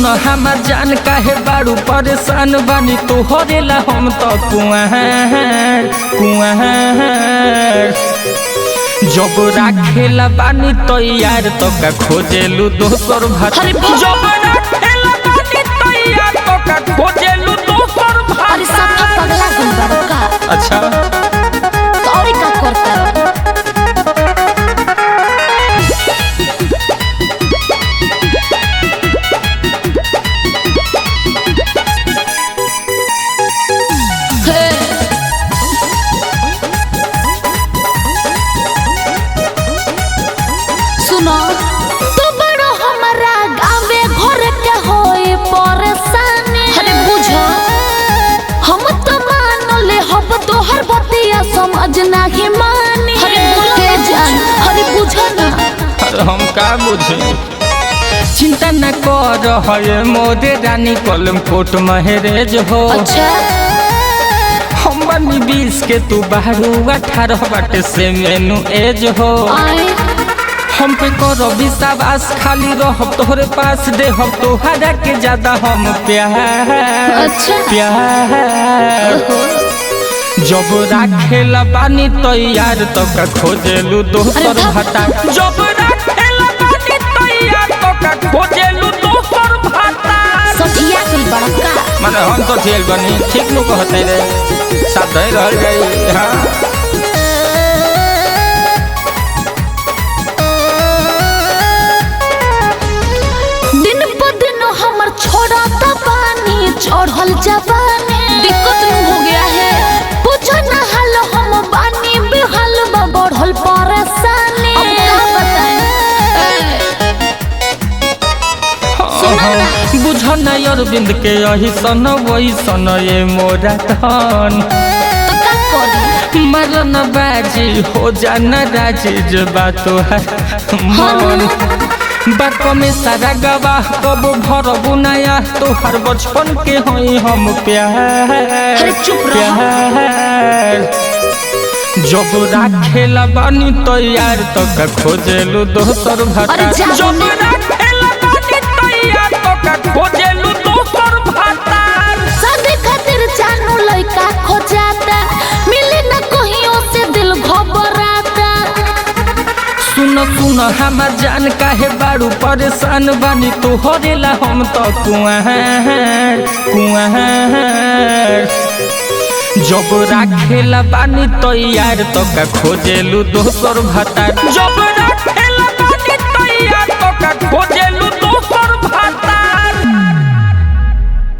सुन हमार जान काहे बारू परेशान बानी तोहरे ला हम तो कुआं जब राखेला बानी तो यार तो का खोजेलू दोसर भात जब राखेला बानी तो यार तो का खोजेलू दोसर भात। अरे सफा पगला गुल बारो का। अच्छा तो और का करता रहो। सुनो तो बड़ो हमारा गाँवे घर के होए परेशानी। अरे बुझो हम तो मान ले हम तोहर बतिया समझ नहीं मानी। अरे जान अरे बुझो ना। अरे हम का बुझे चिंता न कर है मोरे रानी कलम कोट महरेज हो। अच्छा हम बनी 20 के तू बारू 18 बाटे से मेनू एज हो। हम पे करो विश्वास खाली रह तोहरे पास दे हम तोहरा के ज्यादा हम प्यार। अच्छा प्यार जब राखेला बानी तो यार तो का खोजेलू दोसर भाता जब राखेला बानी तो यार तो का खोजेलू दोसर भाता। सठिया कोई बड़का माने हम तो ठीक बनी ठीक नु कहते रे साथ रह गई। हां छोड़ा तो पानी चढ़ल जवानी दिक्कत न हो गया है पूछो ना हाल हम बानी बेहाल बढ़ल परेशानी। अब क्या बताएं बुझो ना अरविंद के यही सन वही सन ये मोरा धन तो का करी मरन बाजी हो जाना राजी जबा तो है मन बात में सारा गवाह कब भर बुनाया तो हर बचपन के होई हम प्यार। चुप प्यार जब राखेला बानी तो यार तो का खोजेलू दोसर भाता जब राखेला बानी तो यार तो का खोजेलू दोसर भाता। शादी खातिर जानू लइका खोजाता मिले न कहियो से दिल घबराता। सुन हमार जान काहे बारू परेशान बानी तोहरे ला हम तो कुआं जब राखेला बानी तो यार तो का खोजेलू दोसर भाता जब राखे